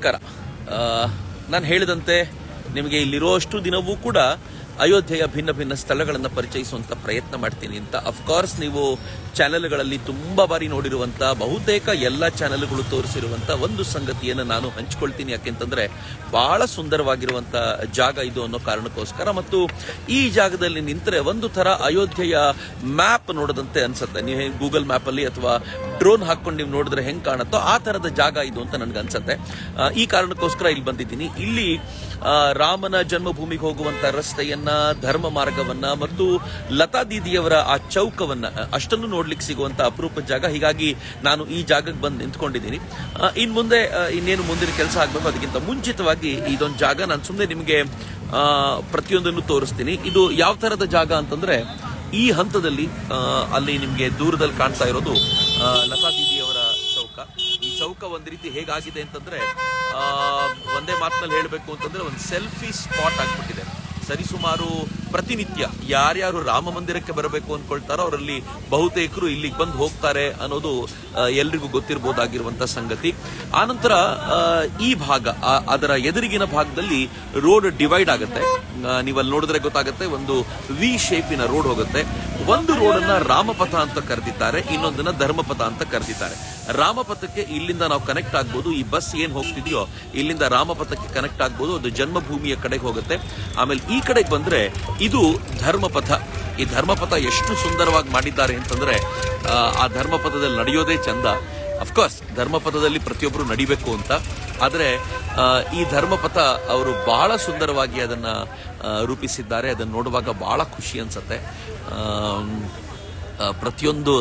ನಮಸ್ಕಾರ. ನಾನು ಹೇಳಿದಂತೆ ನಿಮಗೆ ಇಲ್ಲಿರುವಷ್ಟು ದಿನವೂ ಕೂಡ ಅಯೋಧ್ಯೆಯ ಭಿನ್ನ ಭಿನ್ನ ಸ್ಥಳಗಳನ್ನು ಪರಿಚಯಿಸುವಂತ ಪ್ರಯತ್ನ ಮಾಡ್ತೀನಿ ಅಂತ. ಅಫ್ಕೋರ್ಸ್ ನೀವು ಚಾನೆಲ್ಗಳಲ್ಲಿ ತುಂಬಾ ಬಾರಿ ನೋಡಿರುವಂತ ಬಹುತೇಕ ಎಲ್ಲ ಚಾನೆಲ್ಗಳು ತೋರಿಸಿರುವಂತ ಒಂದು ಸಂಗತಿಯನ್ನು ನಾನು ಹಂಚಿಕೊಳ್ತೀನಿ. ಯಾಕೆಂತಂದ್ರೆ ಬಹಳ ಸುಂದರವಾಗಿರುವಂತ ಜಾಗ ಇದು ಅನ್ನೋ ಕಾರಣಕ್ಕೋಸ್ಕರ, ಮತ್ತು ಈ ಜಾಗದಲ್ಲಿ ನಿಂತರೆ ಒಂದು ತರ ಅಯೋಧ್ಯೆಯ ಮ್ಯಾಪ್ ನೋಡದಂತೆ ಅನ್ಸುತ್ತೆ. ನೀವು ಗೂಗಲ್ ಮ್ಯಾಪ್ ಅಲ್ಲಿ ಅಥವಾ ಡ್ರೋನ್ ಹಾಕೊಂಡು ನೀವು ನೋಡಿದ್ರೆ ಹೆಂಗ್ ಕಾಣುತ್ತೋ ಆ ತರದ ಜಾಗ ಇದು ಅಂತ ನನ್ಗೆ ಅನ್ಸುತ್ತೆ. ಈ ಕಾರಣಕ್ಕೋಸ್ಕರ ಇಲ್ಲಿ ಬಂದಿದ್ದೀನಿ. ಇಲ್ಲಿ ರಾಮನ ಜನ್ಮಭೂಮಿಗೆ ಹೋಗುವಂತ ರಸ್ತೆಯನ್ನ, ಧರ್ಮ ಮಾರ್ಗವನ್ನ ಮತ್ತು ಲತಾ ದೀದಿಯವರ ಆ ಚೌಕವನ್ನ ಅಷ್ಟನ್ನು ನೋಡ್ಲಿಕ್ಕೆ ಸಿಗುವಂತ ಅಪರೂಪದ ಜಾಗ. ಹೀಗಾಗಿ ನಾನು ಈ ಜಾಗಕ್ಕೆ ಬಂದು ನಿಂತ್ಕೊಂಡಿದ್ದೀನಿ. ಇನ್ ಮುಂದೆ ಇನ್ನೇನು ಮುಂದಿನ ಕೆಲಸ ಆಗ್ಬೇಕು, ಅದಕ್ಕಿಂತ ಮುಂಚಿತವಾಗಿ ಇದೊಂದು ಜಾಗ ನಾನು ಸುಮ್ಮನೆ ನಿಮಗೆ ಪ್ರತಿಯೊಂದನ್ನು ತೋರಿಸ್ತೀನಿ. ಇದು ಯಾವ ತರದ ಜಾಗ ಅಂತಂದ್ರೆ, ಈ ಹಂತದಲ್ಲಿ ಅಲ್ಲಿ ನಿಮ್ಗೆ ದೂರದಲ್ಲಿ ಕಾಣ್ತಾ ಇರೋದು ಲತಾ ದೀದಿಯವರ ಚೌಕ. ಈ ಚೌಕ ಒಂದ್ ರೀತಿ ಹೇಗಾಗಿದೆ ಅಂತಂದ್ರೆ, ಒಂದೇ ಮಾತಿನಲ್ಲಿ ಹೇಳಬೇಕು ಅಂತಂದ್ರೆ ಒಂದು ಸೆಲ್ಫಿ ಸ್ಪಾಟ್ ಆಗ್ಬಿಟ್ಟಿದೆ. ಸರಿಸುಮಾರು ಪ್ರತಿನಿತ್ಯ ಯಾರ್ಯಾರು ರಾಮ ಮಂದಿರಕ್ಕೆ ಬರಬೇಕು ಅನ್ಕೊಳ್ತಾರೋ ಅವರಲ್ಲಿ ಬಹುತೇಕರು ಇಲ್ಲಿಗೆ ಬಂದು ಹೋಗ್ತಾರೆ ಅನ್ನೋದು ಎಲ್ರಿಗೂ ಗೊತ್ತಿರಬಹುದಾಗಿರುವಂತ ಸಂಗತಿ. ಆನಂತರ ಈ ಭಾಗ, ಅದರ ಎದುರಿಗಿನ ಭಾಗದಲ್ಲಿ ರೋಡ್ ಡಿವೈಡ್ ಆಗುತ್ತೆ. ನೀವಲ್ಲಿ ನೋಡಿದ್ರೆ ಗೊತ್ತಾಗುತ್ತೆ, ಒಂದು ವಿ ಶೇಪಿನ ರೋಡ್ ಹೋಗುತ್ತೆ. ಒಂದು ರೋಡನ್ನ ರಾಮಪಥ ಅಂತ ಕರೆದಿದ್ದಾರೆ, ಇನ್ನೊಂದನ್ನ ಧರ್ಮಪಥ ಅಂತ ಕರೆದಿದ್ದಾರೆ. ರಾಮಪಥಕ್ಕೆ ಇಲ್ಲಿಂದ ನಾವು ಕನೆಕ್ಟ್ ಆಗ್ಬೋದು. ಈ ಬಸ್ ಏನ್ ಹೋಗ್ತಿದೆಯೋ ಇಲ್ಲಿಂದ ರಾಮಪಥಕ್ಕೆ ಕನೆಕ್ಟ್ ಆಗ್ಬೋದು, ಅದು ಜನ್ಮಭೂಮಿಯ ಕಡೆಗೆ ಹೋಗುತ್ತೆ. ಆಮೇಲೆ ಈ ಕಡೆಗೆ ಬಂದ್ರೆ ಇದು ಧರ್ಮಪಥ. ಈ ಧರ್ಮಪಥ ಎಷ್ಟು ಸುಂದರವಾಗಿ ಮಾಡಿದ್ದಾರೆ ಅಂತಂದ್ರೆ, ಆ ಧರ್ಮಪಥದಲ್ಲಿ ನಡೆಯೋದೇ ಚಂದ. ಅಫ್ಕೋರ್ಸ್ ಧರ್ಮಪಥದಲ್ಲಿ ಪ್ರತಿಯೊಬ್ಬರು ನಡಿಬೇಕು ಅಂತ, ಆದರೆ ಈ ಧರ್ಮಪಥ ಅವರು ಬಹಳ ಸುಂದರವಾಗಿ ಅದನ್ನ ರೂಪಿಸಿದ್ದಾರೆ. ಅದನ್ನು ನೋಡುವಾಗ ಬಹಳ ಖುಷಿ ಅನ್ಸುತ್ತೆ. ಪ್ರತಿಯೊಂದು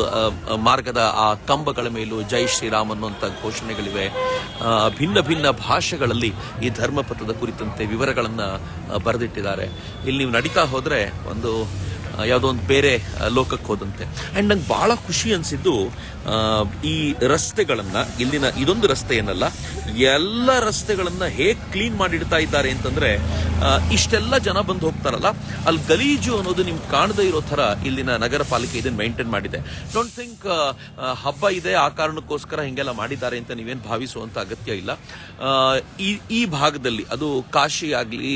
ಮಾರ್ಗದ ಆ ಕಂಬಗಳ ಮೇಲೂ ಜೈ ಶ್ರೀರಾಮ್ ಅನ್ನುವಂಥ ಘೋಷಣೆಗಳಿವೆ. ಭಿನ್ನ ಭಿನ್ನ ಭಾಷೆಗಳಲ್ಲಿ ಈ ಧರ್ಮಪಥದ ಕುರಿತಂತೆ ವಿವರಗಳನ್ನು ಬರೆದಿಟ್ಟಿದ್ದಾರೆ. ಇಲ್ಲಿ ನೀವು ನಡೀತಾ ಹೋದ್ರೆ ಒಂದು ಯಾವುದೋ ಒಂದು ಬೇರೆ ಲೋಕಕ್ಕೆ ಹೋದಂತೆ. ಅಂಡ್ ನಂಗೆ ಬಹಳ ಖುಷಿ ಅನ್ಸಿದ್ದು, ಈ ರಸ್ತೆಗಳನ್ನ, ಇಲ್ಲಿನ ಇದೊಂದು ರಸ್ತೆಯನ್ನಲ್ಲ, ಎಲ್ಲ ರಸ್ತೆಗಳನ್ನ ಹೇಗೆ ಕ್ಲೀನ್ ಮಾಡಿಡ್ತಾ ಇದ್ದಾರೆ ಅಂತಂದ್ರೆ, ಇಷ್ಟೆಲ್ಲ ಜನ ಬಂದು ಹೋಗ್ತಾರಲ್ಲ, ಅಲ್ಲಿ ಗಲೀಜು ಅನ್ನೋದು ನಿಮ್ಗೆ ಕಾಣದೇ ಇರೋ ತರ ಇಲ್ಲಿನ ನಗರ ಪಾಲಿಕೆ ಇದನ್ನ ಮೇಂಟೈನ್ ಮಾಡಿದೆ. ಡೋಂಟ್ ಥಿಂಕ್ ಹಬ್ಬ ಇದೆ ಆ ಕಾರಣಕ್ಕೋಸ್ಕರ ಹಿಂಗೆಲ್ಲ ಮಾಡಿದ್ದಾರೆ ಅಂತ ನೀವೇನು ಭಾವಿಸುವಂತ ಅಗತ್ಯ ಇಲ್ಲ. ಈ ಭಾಗದಲ್ಲಿ, ಅದು ಕಾಶಿ ಆಗ್ಲಿ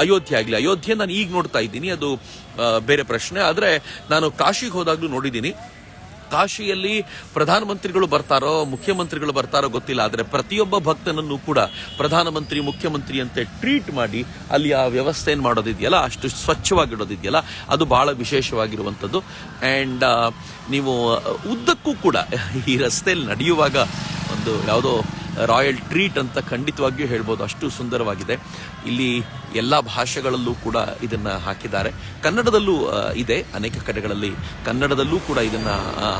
ಅಯೋಧ್ಯೆ ಆಗ್ಲಿ, ಅಯೋಧ್ಯೆ ನಾನು ಈಗ ನೋಡ್ತಾ ಇದ್ದೀನಿ, ಅದು ಬೇರೆ ಪ್ರಶ್ನೆ. ಆದ್ರೆ ನಾನು ಕಾಶಿಗೆ ಹೋದಾಗ್ಲೂ ನೋಡಿದ್ದೀನಿ. ಕಾಶಿಯಲ್ಲಿ ಪ್ರಧಾನಮಂತ್ರಿಗಳು ಬರ್ತಾರೋ ಮುಖ್ಯಮಂತ್ರಿಗಳು ಬರ್ತಾರೋ ಗೊತ್ತಿಲ್ಲ, ಆದರೆ ಪ್ರತಿಯೊಬ್ಬ ಭಕ್ತನನ್ನು ಕೂಡ ಪ್ರಧಾನಮಂತ್ರಿ ಮುಖ್ಯಮಂತ್ರಿ ಅಂತ ಟ್ರೀಟ್ ಮಾಡಿ ಅಲ್ಲಿ ಆ ವ್ಯವಸ್ಥೆಯನ್ನು ಮಾಡೋದಿದೆಯಲ್ಲ, ಅಷ್ಟು ಸ್ವಚ್ಛವಾಗಿಡೋದಿದೆಯಲ್ಲ, ಅದು ಬಹಳ ವಿಶೇಷವಾಗಿರುವಂಥದ್ದು. ಆ್ಯಂಡ್ ನೀವು ಉದ್ದಕ್ಕೂ ಕೂಡ ಈ ರಸ್ತೆಯಲ್ಲಿ ನಡೆಯುವಾಗ ಒಂದು ಯಾವುದೋ ರಾಯಲ್ ಟ್ರೀಟ್ ಅಂತ ಖಂಡಿತವಾಗಿಯೂ ಹೇಳ್ಬೋದು. ಅಷ್ಟು ಸುಂದರವಾಗಿದೆ. ಇಲ್ಲಿ ಎಲ್ಲ ಭಾಷೆಗಳಲ್ಲೂ ಕೂಡ ಇದನ್ನ ಹಾಕಿದ್ದಾರೆ. ಕನ್ನಡದಲ್ಲೂ ಇದೆ, ಅನೇಕ ಕಡೆಗಳಲ್ಲಿ ಕನ್ನಡದಲ್ಲೂ ಕೂಡ ಇದನ್ನ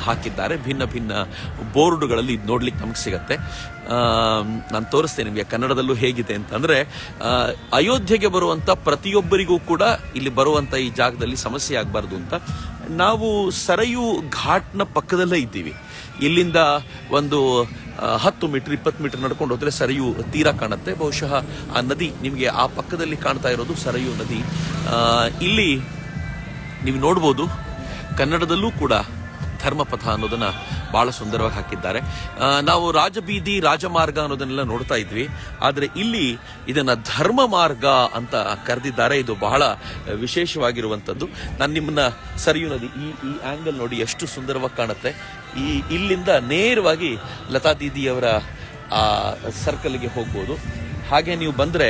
ಹಾಕಿದ್ದಾರೆ. ಭಿನ್ನ ಭಿನ್ನ ಬೋರ್ಡ್ಗಳಲ್ಲಿ ಇದು ನೋಡ್ಲಿಕ್ಕೆ ನಮ್ಗೆ ಸಿಗತ್ತೆ. ನಾನು ತೋರಿಸ್ತೇನೆ ನಿಮಗೆ ಕನ್ನಡದಲ್ಲೂ ಹೇಗಿದೆ ಅಂತಂದ್ರೆ, ಅಯೋಧ್ಯೆಗೆ ಬರುವಂತ ಪ್ರತಿಯೊಬ್ಬರಿಗೂ ಕೂಡ ಇಲ್ಲಿ ಬರುವಂತ ಈ ಜಾಗದಲ್ಲಿ ಸಮಸ್ಯೆ ಆಗಬಾರ್ದು ಅಂತ ನಾವು ಸರಯು ಘಾಟ್ನ ಪಕ್ಕದಲ್ಲೇ ಇದ್ದೀವಿ. ಇಲ್ಲಿಂದ ಒಂದು 10 ಮೀಟರ್ 20 ಮೀಟರ್ ನಡ್ಕೊಂಡು ಹೋದ್ರೆ ಸರಯು ತೀರ ಕಾಣುತ್ತೆ. ಬಹುಶಃ ಆ ನದಿ ನಿಮಗೆ ಆ ಪಕ್ಕದಲ್ಲಿ ಕಾಣ್ತಾ ಇರೋದು ಸರಯು ನದಿ. ಇಲ್ಲಿ ನೀವು ನೋಡ್ಬೋದು, ಕನ್ನಡದಲ್ಲೂ ಕೂಡ ಧರ್ಮಪಥ ಅನ್ನೋದನ್ನ ಬಹಳ ಸುಂದರವಾಗಿ ಹಾಕಿದ್ದಾರೆ. ನಾವು ರಾಜಬೀದಿ ರಾಜಮಾರ್ಗ ಅನ್ನೋದನ್ನೆಲ್ಲ ನೋಡ್ತಾ ಇದ್ವಿ, ಆದರೆ ಇಲ್ಲಿ ಇದನ್ನ ಧರ್ಮ ಮಾರ್ಗ ಅಂತ ಕರೆದಿದ್ದಾರೆ. ಇದು ಬಹಳ ವಿಶೇಷವಾಗಿರುವಂಥದ್ದು. ನಾನು ನಿಮ್ಮನ್ನ ಸರಿಯು ನದಿ ಈ ಆಂಗಲ್ ನೋಡಿ ಎಷ್ಟು ಸುಂದರವಾಗಿ ಕಾಣುತ್ತೆ. ಇಲ್ಲಿಂದ ನೇರವಾಗಿ ಲತಾ ದೀದಿಯವರ ಆ ಸರ್ಕಲ್ಗೆ ಹೋಗ್ಬೋದು. ಹಾಗೆ ನೀವು ಬಂದ್ರೆ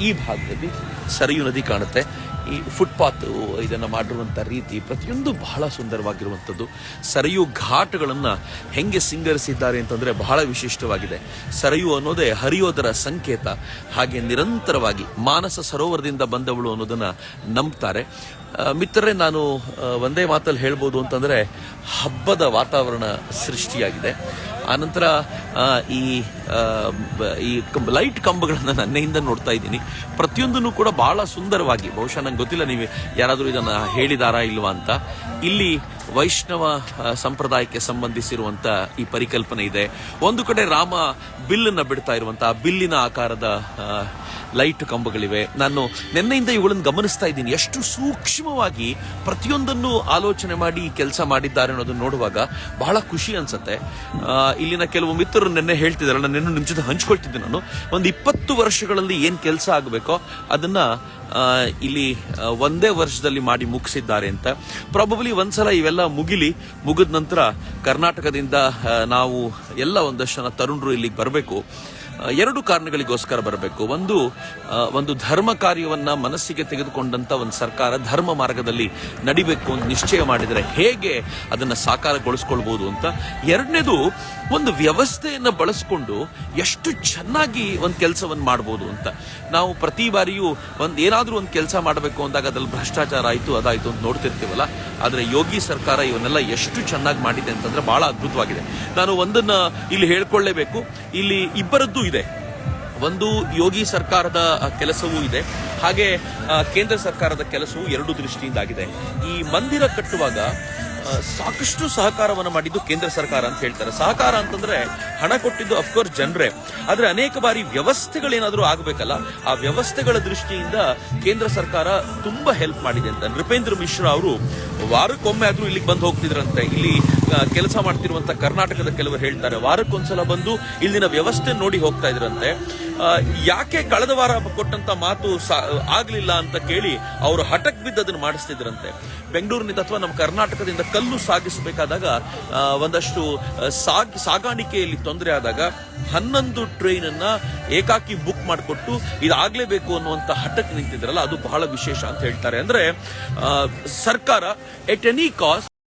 ಈ ಭಾಗದಲ್ಲಿ ಸರಿಯು ನದಿ ಕಾಣುತ್ತೆ. ಈ ಫುಟ್ಪಾತ್ ಇದನ್ನು ಮಾಡಿರುವಂಥ ರೀತಿ ಪ್ರತಿಯೊಂದು ಬಹಳ ಸುಂದರವಾಗಿರುವಂಥದ್ದು. ಸರಯು ಘಾಟ್ಗಳನ್ನು ಹೆಂಗೆ ಸಿಂಗರಿಸಿದ್ದಾರೆ ಅಂತಂದರೆ ಬಹಳ ವಿಶಿಷ್ಟವಾಗಿದೆ. ಸರಯು ಅನ್ನೋದೇ ಹರಿಯೋದರ ಸಂಕೇತ. ಹಾಗೆ ನಿರಂತರವಾಗಿ ಮಾನಸ ಸರೋವರದಿಂದ ಬಂದವಳು ಅನ್ನೋದನ್ನು ನಂಬ್ತಾರೆ. ಮಿತ್ರರೇ, ನಾನು ಒಂದೇ ಮಾತಲ್ಲಿ ಹೇಳ್ಬೋದು ಅಂತಂದರೆ, ಹಬ್ಬದ ವಾತಾವರಣ ಸೃಷ್ಟಿಯಾಗಿದೆ. ಆನಂತರ ಈ ಲೈಟ್ ಕಂಬಗಳನ್ನು ನನ್ನೆಯಿಂದ ನೋಡ್ತಾ ಇದ್ದೀನಿ. ಪ್ರತಿಯೊಂದನ್ನು ಕೂಡ ಬಹಳ ಸುಂದರವಾಗಿ, ಬಹುಶಃ ನಂಗೆ ಗೊತ್ತಿಲ್ಲ ನೀವು ಯಾರಾದರೂ ಇದನ್ನು ಹೇಳಿದಾರಾ ಇಲ್ವಾ ಅಂತ, ಇಲ್ಲಿ ವೈಷ್ಣವ ಸಂಪ್ರದಾಯಕ್ಕೆ ಸಂಬಂಧಿಸಿರುವಂತ ಈ ಪರಿಕಲ್ಪನೆ ಇದೆ. ಒಂದು ಕಡೆ ರಾಮ ಬಿಲ್ಲನ್ನು ಬಿಡ್ತಾ ಇರುವಂತ ಬಿಲ್ಲಿನ ಆಕಾರದ ಲೈಟ್ ಕಂಬಗಳಿವೆ. ನಾನು ನಿನ್ನೆಯಿಂದ ಇವುಗಳನ್ನು ಗಮನಿಸ್ತಾ ಇದ್ದೀನಿ. ಎಷ್ಟು ಸೂಕ್ಷ್ಮವಾಗಿ ಪ್ರತಿಯೊಂದನ್ನು ಆಲೋಚನೆ ಮಾಡಿ ಕೆಲಸ ಮಾಡಿದ್ದಾರೆ ಅನ್ನೋದನ್ನ ನೋಡುವಾಗ ಬಹಳ ಖುಷಿ ಅನ್ಸುತ್ತೆ. ಇಲ್ಲಿನ ಕೆಲವು ಮಿತ್ರರು ನಿನ್ನೆ ಹೇಳ್ತಿದ್ದಾರೆ, ನಾನು ಏನೇನೋ ನಿಮ್ಮ ಜೊತೆ ಹಂಚ್ಕೊಳ್ತಿದ್ದೆ ನಾನು. ಒಂದು 20 ವರ್ಷಗಳಲ್ಲಿ ಏನ್ ಕೆಲಸ ಆಗಬೇಕೋ ಅದನ್ನ ಇಲ್ಲಿ ಒಂದೇ ವರ್ಷದಲ್ಲಿ ಮಾಡಿ ಮುಗಿಸಿದ್ದಾರೆ ಅಂತ. ಪ್ರಾಬಬ್ಲಿ ಒಂದ್ಸಲ ಇವೆಲ್ಲ ಮುಗಿದ ನಂತರ ಕರ್ನಾಟಕದಿಂದ ನಾವು ಎಲ್ಲ ಒಂದಷ್ಟು ಜನ ತರುಣರು ಇಲ್ಲಿಗೆ ಬರಬೇಕು. 2 ಕಾರಣಗಳಿಗೋಸ್ಕರ ಬರಬೇಕು. ಒಂದು ಧರ್ಮ ಕಾರ್ಯವನ್ನ ಮನಸ್ಸಿಗೆ ತೆಗೆದುಕೊಂಡಂತ ಒಂದು ಸರ್ಕಾರ ಧರ್ಮ ಮಾರ್ಗದಲ್ಲಿ ನಡಿಬೇಕು ಅಂತ ನಿಶ್ಚಯ ಮಾಡಿದರೆ ಹೇಗೆ ಅದನ್ನ ಸಾಕಾರಗೊಳಿಸ್ಕೊಳ್ಬಹುದು ಅಂತ. 2ನೇದು, ಒಂದು ವ್ಯವಸ್ಥೆಯನ್ನ ಬಳಸ್ಕೊಂಡು ಎಷ್ಟು ಚೆನ್ನಾಗಿ ಒಂದು ಕೆಲಸವನ್ನು ಮಾಡಬಹುದು ಅಂತ. ನಾವು ಪ್ರತಿ ಬಾರಿಯೂ ಏನಾದ್ರೂ ಒಂದು ಕೆಲಸ ಮಾಡಬೇಕು ಅಂದಾಗ ಅದ್ರಲ್ಲಿ ಭ್ರಷ್ಟಾಚಾರ ಆಯ್ತು ಅದಾಯ್ತು ಅಂತ ನೋಡ್ತಿರ್ತೀವಲ್ಲ. ಆದ್ರೆ ಯೋಗಿ ಸರ್ಕಾರ ಇವನ್ನೆಲ್ಲ ಎಷ್ಟು ಚೆನ್ನಾಗಿ ಮಾಡಿದೆ ಅಂತಂದ್ರೆ ಬಹಳ ಅದ್ಭುತವಾಗಿದೆ. ನಾನು ಒಂದನ್ನ ಇಲ್ಲಿ ಹೇಳ್ಕೊಳ್ಳೇಬೇಕು. ಇಲ್ಲಿ ಇಬ್ಬರದ್ದು ಇದೆ. ಒಂದು ಯೋಗಿ ಸರ್ಕಾರದ ಕೆಲಸವೂ ಇದೆ, ಹಾಗೆ ಕೇಂದ್ರ ಸರ್ಕಾರದ ಕೆಲಸವೂ 2 ದೃಷ್ಟಿಯಿಂದ ಆಗಿದೆ. ಈ ಮಂದಿರ ಕಟ್ಟುವಾಗ ಸಾಕಷ್ಟು ಸಹಕಾರವನ್ನು ಮಾಡಿದ್ದು ಕೇಂದ್ರ ಸರ್ಕಾರ ಅಂತ ಹೇಳ್ತಾರೆ. ಸಹಕಾರ ಅಂತಂದ್ರೆ ಹಣ ಕೊಟ್ಟಿದ್ದು ಅಫ್ಕೋರ್ಸ್ ಜನರೇ, ಆದ್ರೆ ಅನೇಕ ಬಾರಿ ವ್ಯವಸ್ಥೆಗಳೇನಾದ್ರೂ ಆಗಬೇಕಲ್ಲ, ಆ ವ್ಯವಸ್ಥೆಗಳ ದೃಷ್ಟಿಯಿಂದ ಕೇಂದ್ರ ಸರ್ಕಾರ ತುಂಬಾ ಹೆಲ್ಪ್ ಮಾಡಿದೆ ಅಂತ. ನೃಪೇಂದ್ರ ಮಿಶ್ರಾ ಅವರು ವಾರಕ್ಕೊಮ್ಮೆ ಆದ್ರೂ ಇಲ್ಲಿಗೆ ಬಂದು ಹೋಗ್ತಿದ್ರಂತೆ. ಇಲ್ಲಿ ಕೆಲಸ ಮಾಡ್ತಿರುವಂತ ಕರ್ನಾಟಕದ ಕೆಲವರು ಹೇಳ್ತಾರೆ, ವಾರಕ್ಕೊಂದ್ಸಲ ಬಂದು ಇಲ್ಲಿನ ವ್ಯವಸ್ಥೆ ನೋಡಿ ಹೋಗ್ತಾ ಇದ್ರಂತೆ. ಯಾಕೆ ಕಳೆದ ವಾರ ಕೊಟ್ಟಂತ ಮಾತು ಆಗ್ಲಿಲ್ಲ ಅಂತ ಕೇಳಿ ಅವರು ಹಠಕ್ ಬಿದ್ದು ಅದನ್ನು ಮಾಡಿಸ್ತಿದ್ರಂತೆ. ಬೆಂಗಳೂರಿನಿಂದ ಅಥವಾ ನಮ್ಮ ಕರ್ನಾಟಕದಿಂದ ಕಲ್ಲು ಸಾಗಿಸಬೇಕಾದಾಗ ಒಂದಷ್ಟು ಸಾಗಾಣಿಕೆಯಲ್ಲಿ ತೊಂದರೆ ಆದಾಗ 11 ಟ್ರೈನ್ ಅನ್ನ ಏಕಾಕಿ ಬುಕ್ ಮಾಡಿಕೊಟ್ಟು ಇದಾಗ್ಲೇಬೇಕು ಅನ್ನುವಂತ ಹಠಕ್ಕೆ ನಿಂತಿದ್ರಲ್ಲ, ಅದು ಬಹಳ ವಿಶೇಷ ಅಂತ ಹೇಳ್ತಾರೆ. ಅಂದ್ರೆ ಸರ್ಕಾರ ಎಟ್ ಎನಿ ಕಾಸ್ಟ್